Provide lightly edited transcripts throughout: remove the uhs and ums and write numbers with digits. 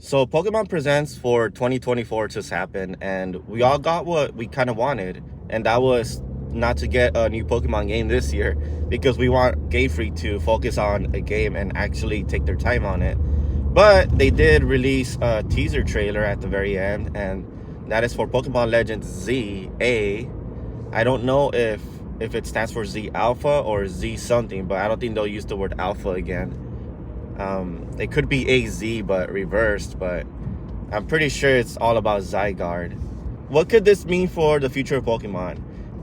So Pokemon Presents for 2024 just happened, and we all got what we kind of wanted, and that was not to get a new Pokemon game this year because we want Game Freak to focus on a game and actually take their time on it. But they did release a teaser trailer at the very end, and that is for Pokemon Legends Z A. I don't know if it stands for Z Alpha or Z something, but I don't think they'll use the word Alpha again. It could be AZ, but reversed, but I'm pretty sure it's all about Zygarde. What could this mean for the future of Pokemon?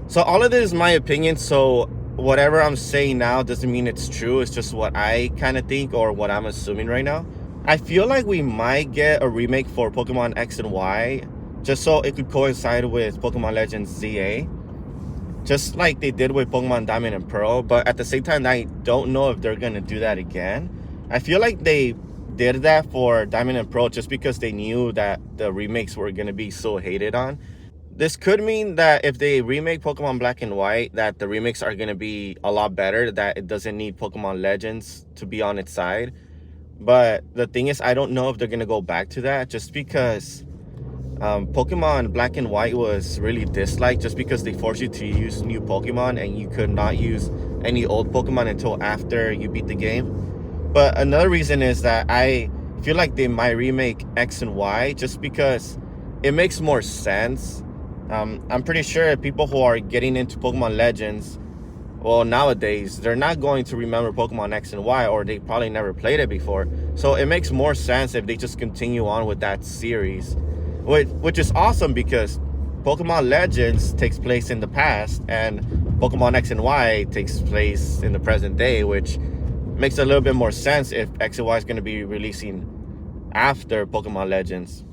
So all of this is my opinion, so whatever I'm saying now doesn't mean it's true. It's just what I kind of think or what I'm assuming right now. I feel like we might get a remake for Pokemon X and Y, just so it could coincide with Pokemon Legends ZA, just like they did with Pokemon Diamond and Pearl. But at the same time, I don't know if they're going to do that again. I feel like they did that for Diamond and Pearl just because they knew that the remakes were going to be so hated on. This could mean that if they remake Pokemon Black and White, that the remakes are going to be a lot better, that it doesn't need Pokemon Legends to be on its side. But the thing is, I don't know if they're going to go back to that just because Pokemon Black and White was really disliked just because they forced you to use new Pokemon and you could not use any old Pokemon until after you beat the game. But another reason is that I feel like they might remake X and Y just because it makes more sense. I'm pretty sure people who are getting into Pokemon Legends, well, nowadays, they're not going to remember Pokemon X and Y, or they probably never played it before. So it makes more sense if they just continue on with that series, which is awesome because Pokemon Legends takes place in the past and Pokemon X and Y takes place in the present day, which makes a little bit more sense if X and Y is going to be releasing after Pokemon Legends.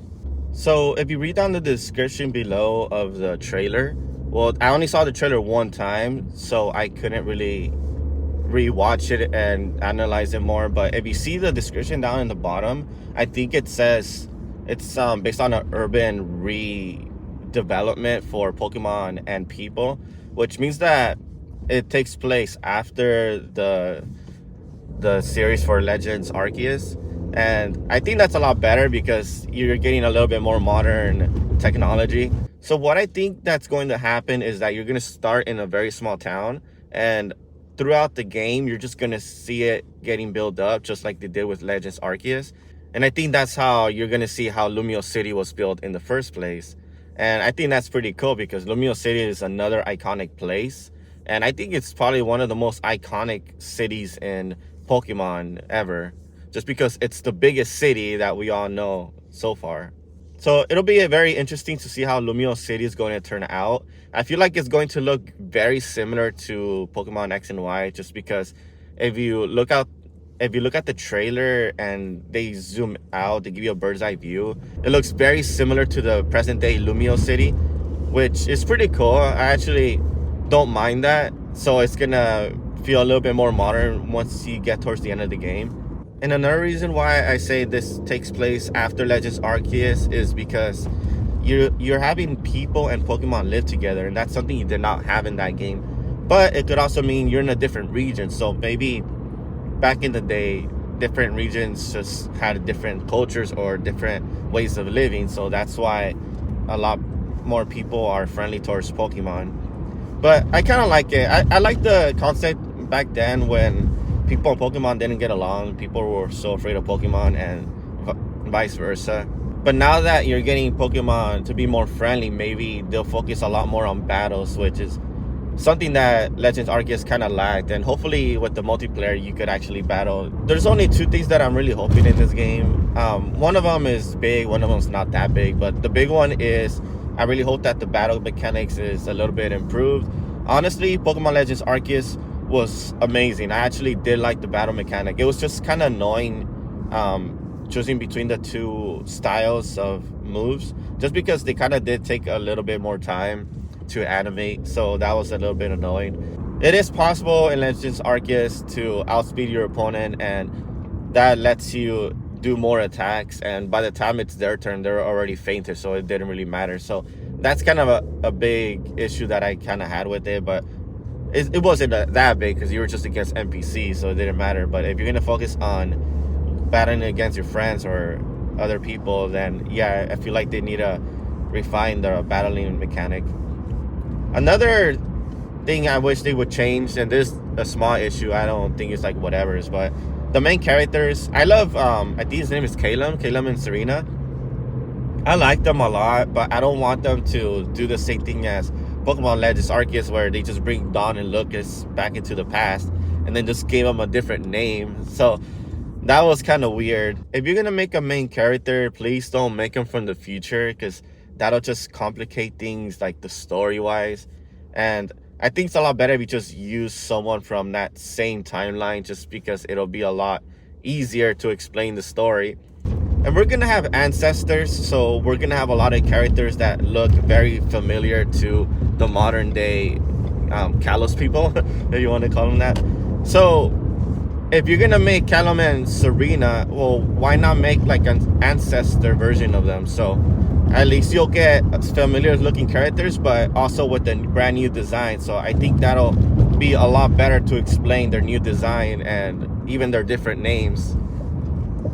So if you read down the description below of the trailer, well, I only saw the trailer one time, so I couldn't really rewatch it and analyze it more. But if you see the description down in the bottom, I think it says it's based on an urban redevelopment for Pokemon and people, which means that it takes place after the series for Legends Arceus. And I think that's a lot better because you're getting a little bit more modern technology. So what I think that's going to happen is that you're going to start in a very small town, and throughout the game you're just going to see it getting built up just like they did with Legends Arceus. And I think that's how you're going to see how Lumio City was built in the first place. And I think that's pretty cool because Lumio City is another iconic place, and I think it's probably one of the most iconic cities in Pokemon ever, just because it's the biggest city that we all know so far. So it'll be very interesting to see how Lumio City is going to turn out. I feel like it's going to look very similar to Pokemon X and Y, just because if you look at the trailer and they zoom out, they give you a bird's eye view, it looks very similar to the present day Lumio City, which is pretty cool. I actually don't mind that. So it's gonna feel a little bit more modern once you get towards the end of the game. And another reason why I say this takes place after Legends Arceus is because you're having people and Pokemon live together, and that's something you did not have in that game. But it could also mean you're in a different region. So maybe back in the day, different regions just had different cultures or different ways of living. So that's why a lot more people are friendly towards Pokemon. But I kind of like it. I like the concept back then when people and Pokemon didn't get along. People were so afraid of Pokemon and vice versa. But now that you're getting Pokemon to be more friendly, maybe they'll focus a lot more on battles, which is something that Legends Arceus kind of lacked. And hopefully with the multiplayer, you could actually battle. There's only two things that I'm really hoping in this game. One of them is big, one of them is not that big. But the big one is I really hope that the battle mechanics is a little bit improved. Honestly, Pokemon Legends Arceus was amazing. I actually did like the battle mechanic. It was just kind of annoying choosing between the two styles of moves, just because they kind of did take a little bit more time to animate, so that was a little bit annoying. It is possible in Legends Arceus to outspeed your opponent, and that lets you do more attacks, and by the time it's their turn they're already fainted, so it didn't really matter. So that's kind of a big issue that I kind of had with it, but it wasn't that big because you were just against NPCs, so it didn't matter. But if you're going to focus on battling against your friends or other people, then yeah, I feel like they need to refine their battling mechanic. Another thing I wish they would change, and this is a small issue, I don't think it's like whatever's, but the main characters, I love, I think his name is Caleb and Serena. I like them a lot, but I don't want them to do the same thing as Pokemon Legends Arceus, where they just bring Dawn and Lucas back into the past and then just gave them a different name. So that was kind of weird. If you're gonna make a main character, please don't make him from the future, because that'll just complicate things like the story wise. And I think it's a lot better if you just use someone from that same timeline, just because it'll be a lot easier to explain the story. And we're gonna have ancestors, so we're gonna have a lot of characters that look very familiar to the modern day Kalos people, if you want to call them that. So if you're gonna make Callum and Serena, well, why not make like an ancestor version of them? So at least you'll get familiar looking characters, but also with a brand new design. So I think that'll be a lot better to explain their new design and even their different names,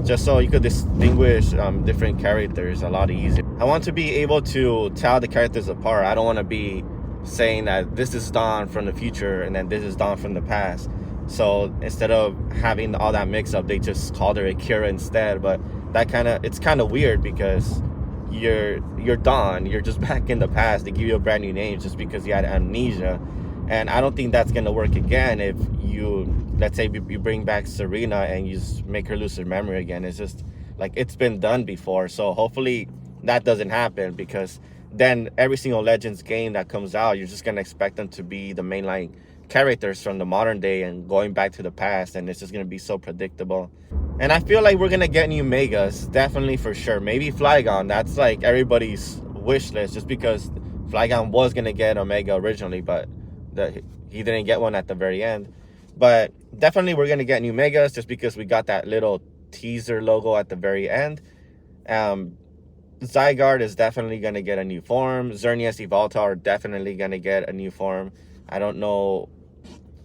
just so you could distinguish different characters a lot easier. I want to be able to tell the characters apart. I don't want to be saying that this is Dawn from the future and then this is Dawn from the past. So instead of having all that mix up, they just called her Akira instead. But that it's kind of weird, because you're Dawn, you're just back in the past. They give you a brand new name just because you had amnesia. And I don't think that's gonna work again if you, let's say you bring back Serena and you just make her lose her memory again. It's just like, it's been done before. So hopefully that doesn't happen, because then every single Legends game that comes out, you're just gonna expect them to be the mainline characters from the modern day and going back to the past, and it's just gonna be so predictable. And I feel like we're gonna get new megas, definitely, for sure. Maybe Flygon. That's like everybody's wish list, just because Flygon was gonna get a mega originally, but he didn't get one at the very end. But definitely we're gonna get new megas, just because we got that little teaser logo at the very end. Zygarde is definitely gonna get a new form. Xerneas Evolta are definitely gonna get a new form. I don't know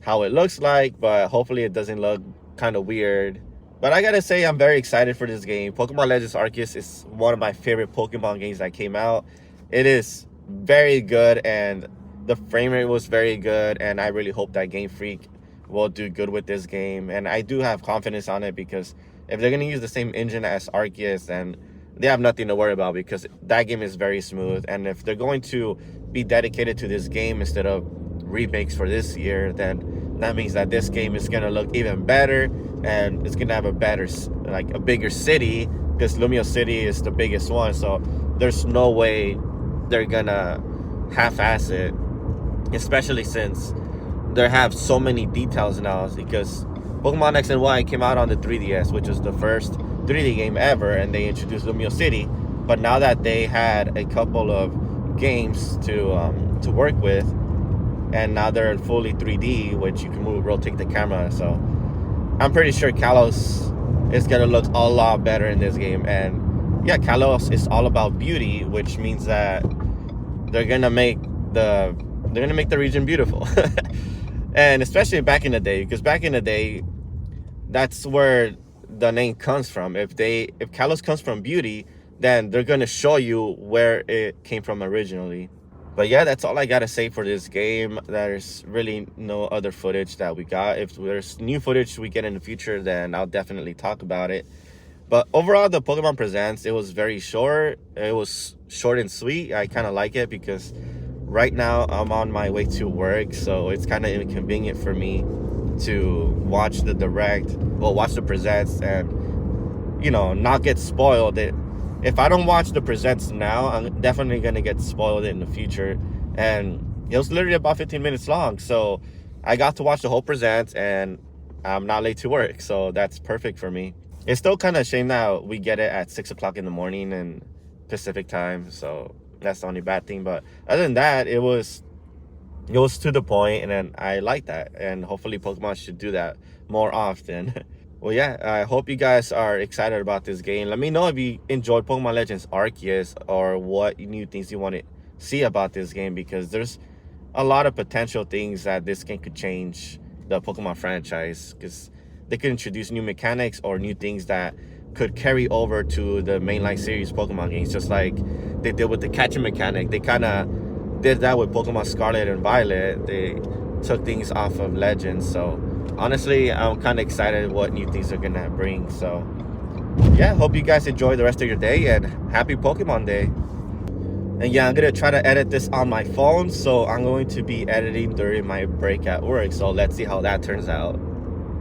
how it looks like, but hopefully it doesn't look kind of weird. But I gotta say, I'm very excited for this game. Pokemon Legends Arceus is one of my favorite Pokemon games that came out. It is very good, and the frame rate was very good, and I really hope that Game Freak will do good with this game. And I do have confidence on it, because if they're gonna use the same engine as Arceus, then they have nothing to worry about, because that game is very smooth. And if they're going to be dedicated to this game instead of remakes for this year, then that means that this game is gonna look even better, and it's gonna have a better, like a bigger city, because Lumio City is the biggest one. So there's no way they're gonna half-ass it, especially since they have so many details now, because Pokemon X and Y came out on the 3DS, which was the first 3D game ever, and they introduced Lumio City. But now that they had a couple of games to work with, and now they're fully 3D, which you can rotate the camera. So I'm pretty sure Kalos is gonna look a lot better in this game. And yeah, Kalos is all about beauty, which means that they're gonna make the region beautiful. And especially back in the day, because back in the day, that's where the name comes from. If Kalos comes from beauty, then they're gonna show you where it came from originally. But yeah, that's all I gotta say for this game. There's really no other footage that we got. If there's new footage we get in the future, then I'll definitely talk about it. But overall, the Pokemon Presents, it was very short. It was short and sweet. I kind of like it, because right now I'm on my way to work, so it's kind of inconvenient for me to watch the Presents, and, you know, not get spoiled. If I don't watch the Presents now, I'm definitely gonna get spoiled in the future. And it was literally about 15 minutes long, so I got to watch the whole Presents, and I'm not late to work, so that's perfect for me. It's still kind of a shame that we get it at 6 o'clock in the morning in Pacific time, so that's the only bad thing. But other than that, it was to the point, and then I like that, and hopefully Pokemon should do that more often. Well, yeah, I hope you guys are excited about this game. Let me know if you enjoyed Pokemon Legends Arceus, or what new things you want to see about this game, because there's a lot of potential things that this game could change the Pokemon franchise, because they could introduce new mechanics or new things that could carry over to the mainline series Pokemon games, just like they did with the catching mechanic. They kind of did that with Pokemon Scarlet and Violet. They took things off of Legends. So honestly, I'm kind of excited what new things they're gonna bring. So yeah, hope you guys enjoy the rest of your day, and happy Pokemon Day. And yeah, I'm gonna try to edit this on my phone, so I'm going to be editing during my break at work. So let's see how that turns out.